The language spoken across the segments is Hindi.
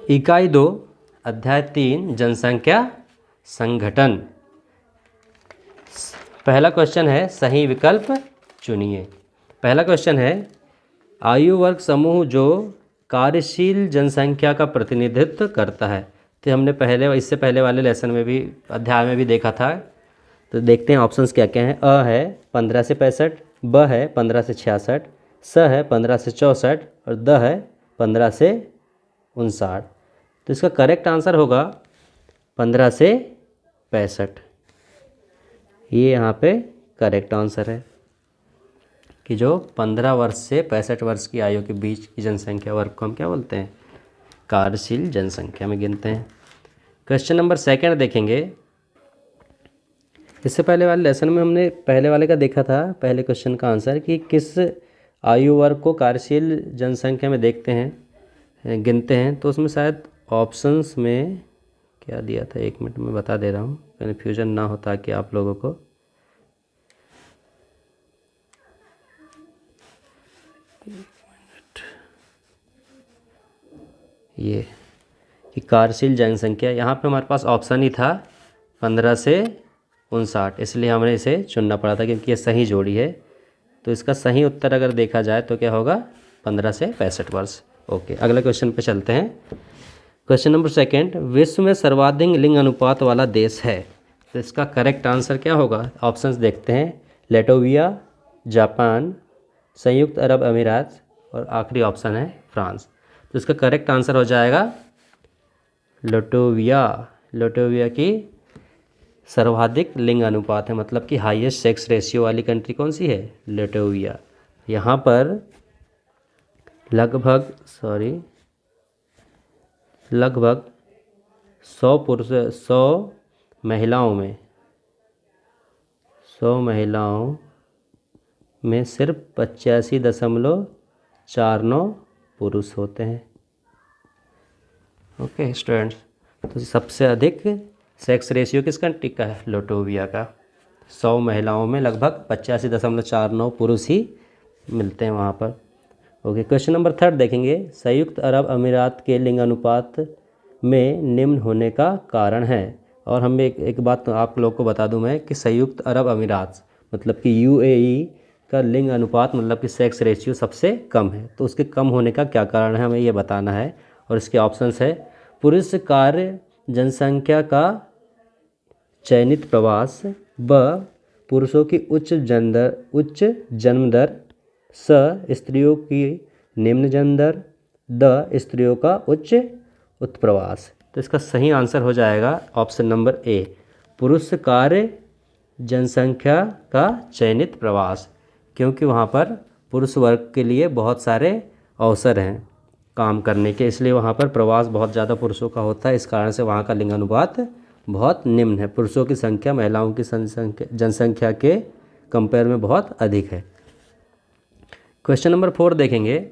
इकाई 2 अध्याय 3 जनसंख्या संगठन। पहला क्वेश्चन है सही विकल्प चुनिए। पहला क्वेश्चन है आयु वर्ग समूह जो कार्यशील जनसंख्या का प्रतिनिधित्व करता है। तो हमने इससे पहले वाले लेसन में भी अध्याय में भी देखा था। तो देखते हैं ऑप्शंस क्या क्या हैं। अ है 15 से 65, ब है 15 से 66, स है 15 से 64 और द है 15 से 59। तो इसका करेक्ट आंसर होगा 15 से 65। ये यहाँ पे करेक्ट आंसर है कि जो 15 वर्ष से 65 वर्ष की आयु के बीच की जनसंख्या वर्ग को हम क्या बोलते हैं, कार्यशील जनसंख्या में गिनते हैं। क्वेश्चन नंबर सेकंड देखेंगे। इससे पहले वाले लेसन में हमने पहले वाले का देखा था, पहले क्वेश्चन का आंसर कि किस आयु वर्ग को कार्यशील जनसंख्या में देखते हैं, गिनते हैं। तो उसमें शायद ऑप्शंस में क्या दिया था, 1 मिनट में बता दे रहा हूँ, कन्फ्यूजन ना हो ताकि आप लोगों को। ये कि कार्यशील जनसंख्या, यहाँ पे हमारे पास ऑप्शन ही था 15 से 59, इसलिए हमने इसे चुनना पड़ा था क्योंकि ये सही जोड़ी है। तो इसका सही उत्तर अगर देखा जाए तो क्या होगा, 15 से 65 वर्ष। ओके, अगले क्वेश्चन पे चलते हैं। क्वेश्चन नंबर सेकंड, विश्व में सर्वाधिक लिंग अनुपात वाला देश है। तो इसका करेक्ट आंसर क्या होगा, ऑप्शंस देखते हैं। लेटोविया, जापान, संयुक्त अरब अमीरात और आखिरी ऑप्शन है फ्रांस। तो इसका करेक्ट आंसर हो जाएगा लेटोविया। लेटोविया की सर्वाधिक लिंग अनुपात है, मतलब कि हाईएस्ट सेक्स रेशियो वाली कंट्री कौन सी है, लेटोविया। यहाँ पर लगभग 100 महिलाओं में सिर्फ 85.49 पुरुष होते हैं। ओके स्टूडेंट्स, तो सबसे अधिक सेक्स रेशियो किस कंट्री का है, लेटोविया का। 100 महिलाओं में लगभग 85.49 पुरुष ही मिलते हैं वहाँ पर। ओके, क्वेश्चन नंबर थर्ड देखेंगे। संयुक्त अरब अमीरात के लिंग अनुपात में निम्न होने का कारण है। और हम एक बात तो आप लोग को बता दूं मैं कि संयुक्त अरब अमीरात मतलब कि यूएई का लिंग अनुपात मतलब कि सेक्स रेशियो सबसे कम है। तो उसके कम होने का क्या कारण है हमें ये बताना है। और इसके ऑप्शंस है पुरुष कार्य जनसंख्या का चयनित प्रवास, ब पुरुषों की उच्च जन्म दर, स स्त्रियों की निम्न जन्म दर, द स्त्रियों का उच्च उत्प्रवास। तो इसका सही आंसर हो जाएगा ऑप्शन नंबर ए, पुरुष कार्य जनसंख्या का चयनित प्रवास। क्योंकि वहाँ पर पुरुष वर्ग के लिए बहुत सारे अवसर हैं काम करने के, इसलिए वहाँ पर प्रवास बहुत ज़्यादा पुरुषों का होता है। इस कारण से वहाँ का लिंग अनुपात बहुत निम्न है। पुरुषों की संख्या महिलाओं की जनसंख्या के कंपेयर में बहुत अधिक है। क्वेश्चन नंबर 4 देखेंगे।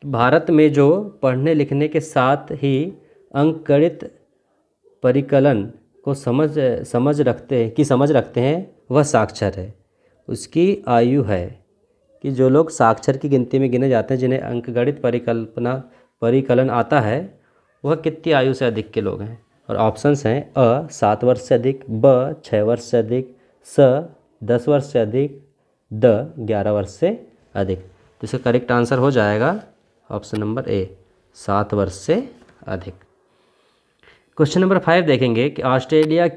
भारत में जो पढ़ने लिखने के साथ ही अंकगणित परिकलन को समझ रखते हैं वह साक्षर है। उसकी आयु है कि जो लोग साक्षर की गिनती में गिने जाते हैं, जिन्हें अंकगणित परिकलन आता है, वह कितनी आयु से अधिक के लोग हैं। और ऑप्शंस हैं अ 7 वर्ष से अधिक, ब 6 वर्ष से अधिक, स 10 वर्ष से अधिक, द 11 वर्ष से अधिक। तो इसका करेक्ट आंसर हो जाएगा ऑप्शन नंबर ए, 7 वर्ष से अधिक। क्वेश्चन नंबर 5 देखेंगे कि ऑस्ट्रेलिया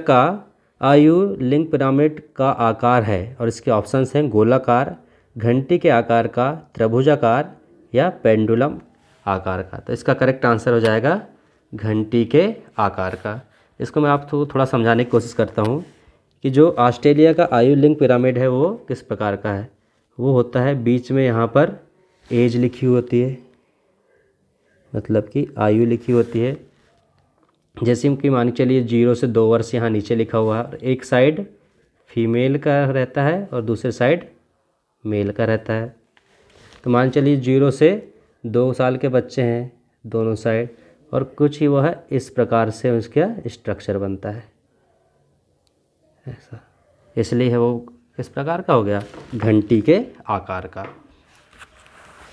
का आयु लिंग पिरामिड का आकार है। और इसके ऑप्शंस हैं गोलाकार, घंटी के आकार का, त्रिभुजाकार या पेंडुलम आकार का। तो इसका करेक्ट आंसर हो जाएगा घंटी के आकार का। इसको मैं आपको थोड़ा समझाने की कोशिश करता हूँ कि जो ऑस्ट्रेलिया का आयु लिंग पिरामिड है वो किस प्रकार का है। वो होता है बीच में यहाँ पर एज लिखी होती है, मतलब कि आयु लिखी होती है। जैसे कि मान के चलिए 0 से 2 वर्ष यहाँ नीचे लिखा हुआ है। एक साइड फीमेल का रहता है और दूसरे साइड मेल का रहता है। तो मान चलिए 0 से 2 साल के बच्चे हैं दोनों साइड, और कुछ ही वह इस प्रकार से उसका स्ट्रक्चर बनता है ऐसा, इसलिए है वो किस प्रकार का हो गया, घंटी के आकार का।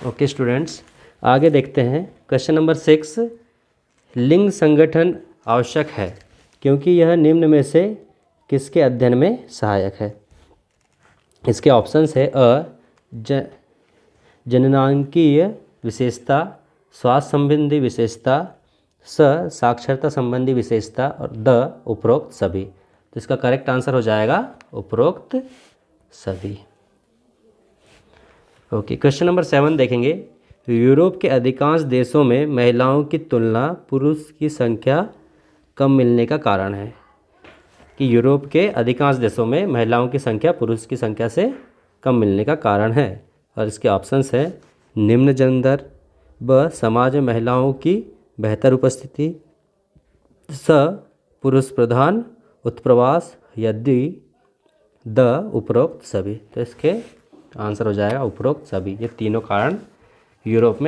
ओके स्टूडेंट्स, आगे देखते हैं क्वेश्चन नंबर 6, लिंग संगठन आवश्यक है क्योंकि यह निम्न में से किसके अध्ययन में सहायक है। इसके ऑप्शंस है जननांकीय विशेषता, स्वास्थ्य संबंधी विशेषता, साक्षरता संबंधी विशेषता और उपरोक्त सभी। तो इसका करेक्ट आंसर हो जाएगा उपरोक्त सभी। ओके, क्वेश्चन नंबर 7 देखेंगे। यूरोप के अधिकांश देशों में महिलाओं की तुलना पुरुष की संख्या कम मिलने का कारण है। कि यूरोप के अधिकांश देशों में महिलाओं की संख्या पुरुष की संख्या से कम मिलने का कारण है। और इसके ऑप्शंस है निम्न जन्म दर, ब समाज में महिलाओं की बेहतर उपस्थिति, पुरुष प्रधान उत्प्रवास, यदि उपरोक्त सभी। तो इसके आंसर हो जाएगा उपरोक्त सभी। ये तीनों कारण यूरोप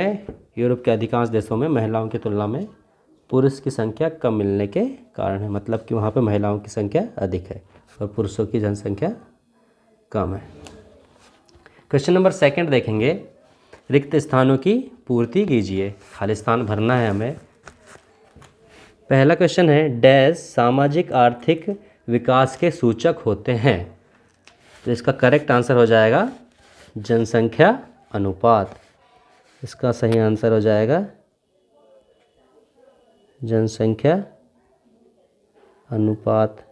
के अधिकांश देशों में महिलाओं की तुलना में पुरुष की संख्या कम मिलने के कारण है। मतलब कि वहाँ पे महिलाओं की संख्या अधिक है और पुरुषों की जनसंख्या कम है। क्वेश्चन नंबर 2 देखेंगे। रिक्त स्थानों की पूर्ति कीजिए, खाली स्थान भरना है हमें। पहला क्वेश्चन है, डैश सामाजिक आर्थिक विकास के सूचक होते हैं। तो इसका करेक्ट आंसर हो जाएगा जनसंख्या अनुपात। इसका सही आंसर हो जाएगा जनसंख्या अनुपात।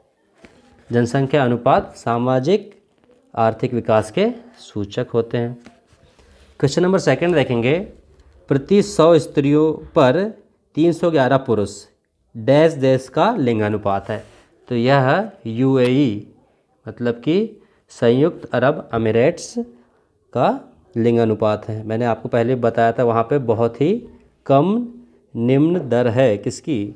जनसंख्या अनुपात सामाजिक आर्थिक विकास के सूचक होते हैं। क्वेश्चन नंबर 2 देखेंगे। प्रति 100 स्त्रियों पर 311 पुरुष डैश देश का लिंग अनुपात है। तो यह यूएई मतलब कि संयुक्त अरब अमीरात्स का लिंग अनुपात है। मैंने आपको पहले बताया था वहाँ पे बहुत ही कम निम्न दर है किसकी,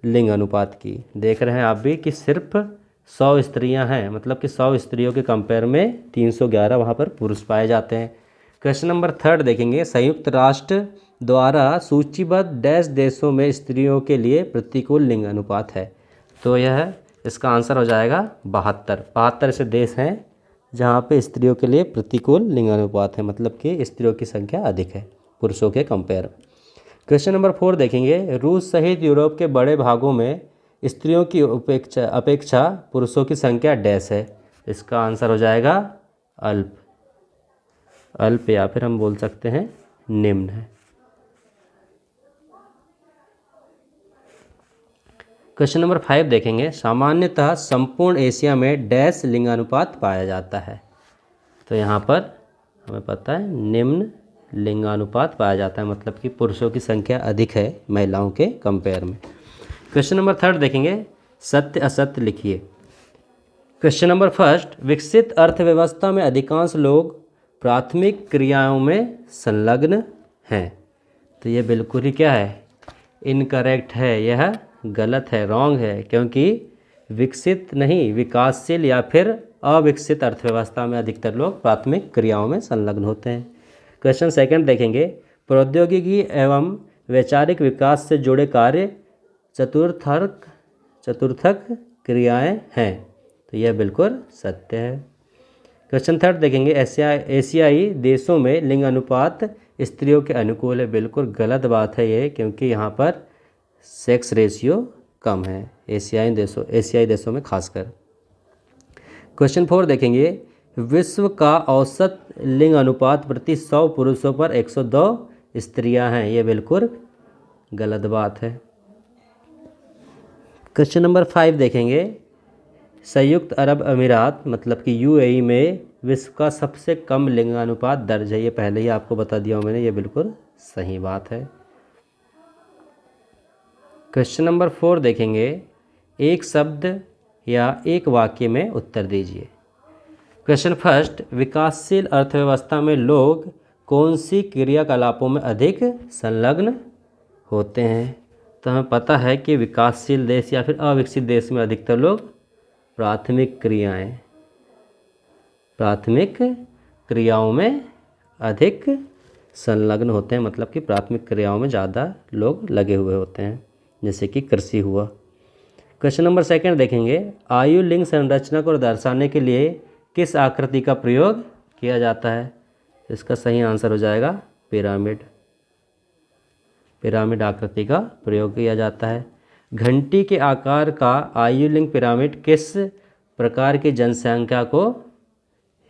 लिंग अनुपात की। देख रहे हैं आप भी कि सिर्फ 100 स्त्रियां हैं, मतलब कि 100 स्त्रियों के कंपेयर में 311 वहाँ पर पुरुष पाए जाते हैं। क्वेश्चन नंबर 3 देखेंगे। संयुक्त राष्ट्र द्वारा सूचीबद्ध डैश देशों में स्त्रियों के लिए प्रतिकूल लिंग अनुपात है। तो यह इसका आंसर हो जाएगा 72 ऐसे देश हैं जहाँ पे स्त्रियों के लिए प्रतिकूल लिंग अनुपात है, मतलब कि स्त्रियों की संख्या अधिक है पुरुषों के कंपेयर। क्वेश्चन नंबर 4 देखेंगे। रूस सहित यूरोप के बड़े भागों में स्त्रियों की अपेक्षा पुरुषों की संख्या डैश है। इसका आंसर हो जाएगा अल्प या फिर हम बोल सकते हैं निम्न है। क्वेश्चन नंबर 5 देखेंगे। सामान्यतः संपूर्ण एशिया में डैश लिंगानुपात पाया जाता है। तो यहाँ पर हमें पता है निम्न लिंगानुपात पाया जाता है, मतलब कि पुरुषों की संख्या अधिक है महिलाओं के कंपेयर में। क्वेश्चन नंबर 3 देखेंगे। सत्य असत्य लिखिए। क्वेश्चन नंबर 1, विकसित अर्थव्यवस्था में अधिकांश लोग प्राथमिक क्रियाओं में संलग्न हैं। तो ये बिल्कुल ही क्या है, इनकरेक्ट है, यह गलत है, रॉन्ग है, क्योंकि विकसित नहीं विकासशील या फिर अविकसित अर्थव्यवस्था में अधिकतर लोग प्राथमिक क्रियाओं में संलग्न होते हैं। क्वेश्चन 2 देखेंगे। प्रौद्योगिकी एवं वैचारिक विकास से जुड़े कार्य चतुर्थक क्रियाएं हैं। तो यह बिल्कुल सत्य है। क्वेश्चन 3 देखेंगे। एशियाई देशों में लिंग अनुपात स्त्रियों के अनुकूल है। बिल्कुल गलत बात है ये, क्योंकि यहाँ पर सेक्स रेशियो कम है एशियाई देशों में खासकर। क्वेश्चन 4 देखेंगे। विश्व का औसत लिंग अनुपात प्रति 100 पुरुषों पर 102 स्त्रियां हैं। ये बिल्कुल गलत बात है। क्वेश्चन नंबर 5 देखेंगे। संयुक्त अरब अमीरात मतलब कि यूएई में विश्व का सबसे कम लिंगानुपात दर्ज है। ये पहले ही आपको बता दिया हूँ मैंने, ये बिल्कुल सही बात है। क्वेश्चन नंबर 4 देखेंगे। एक शब्द या एक वाक्य में उत्तर दीजिए। क्वेश्चन 1, विकासशील अर्थव्यवस्था में लोग कौन सी क्रियाकलापों में अधिक संलग्न होते हैं। तो हमें पता है कि विकासशील देश या फिर अविकसित देश में अधिकतर लोग प्राथमिक क्रियाओं में अधिक संलग्न होते हैं, मतलब कि प्राथमिक क्रियाओं में ज़्यादा लोग लगे हुए होते हैं, जैसे कि कृषि हुआ। क्वेश्चन नंबर 2 देखेंगे। आयु लिंग संरचना को दर्शाने के लिए किस आकृति का प्रयोग किया जाता है। इसका सही आंसर हो जाएगा पिरामिड। पिरामिड आकृति का प्रयोग किया जाता है। घंटी के आकार का आयुलिंग पिरामिड किस प्रकार की जनसंख्या को,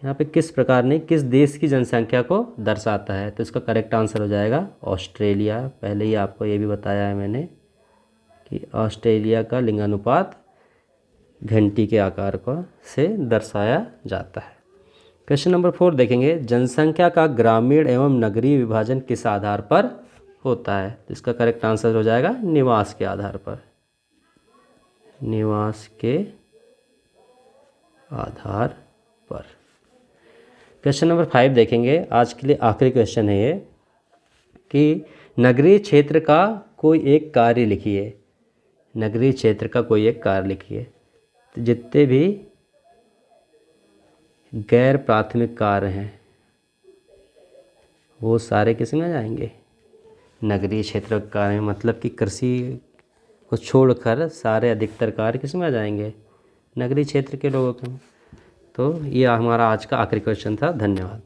यहाँ पे किस प्रकार नहीं, किस देश की जनसंख्या को दर्शाता है? तो इसका करेक्ट आंसर हो जाएगा ऑस्ट्रेलिया। पहले ही आपको ये भी बताया है मैंने कि ऑस्ट्रेलिया का लिंगानुपात घंटी के आकार को से दर्शाया जाता है। क्वेश्चन नंबर 4 देखेंगे, जनसंख्या का ग्रामीण एवं नगरीय विभाजन किस आधार पर होता है? तो इसका करेक्ट आंसर हो जाएगा निवास के आधार पर। निवास के आधार पर। क्वेश्चन नंबर 5 देखेंगे, आज के लिए आखिरी क्वेश्चन है ये कि नगरीय क्षेत्र का कोई एक कार्य लिखिए। नगरीय क्षेत्र का कोई एक कार्य लिखिए। तो जितने भी गैर प्राथमिक कार्य हैं वो सारे किस में जाएंगे? नगरीय क्षेत्र का कार्य, मतलब कि कृषि को छोड़कर सारे अधिकतर कार्य किस में आ जाएंगे? नगरीय क्षेत्र के लोगों के। तो ये हमारा आज का आखिरी क्वेश्चन था। धन्यवाद।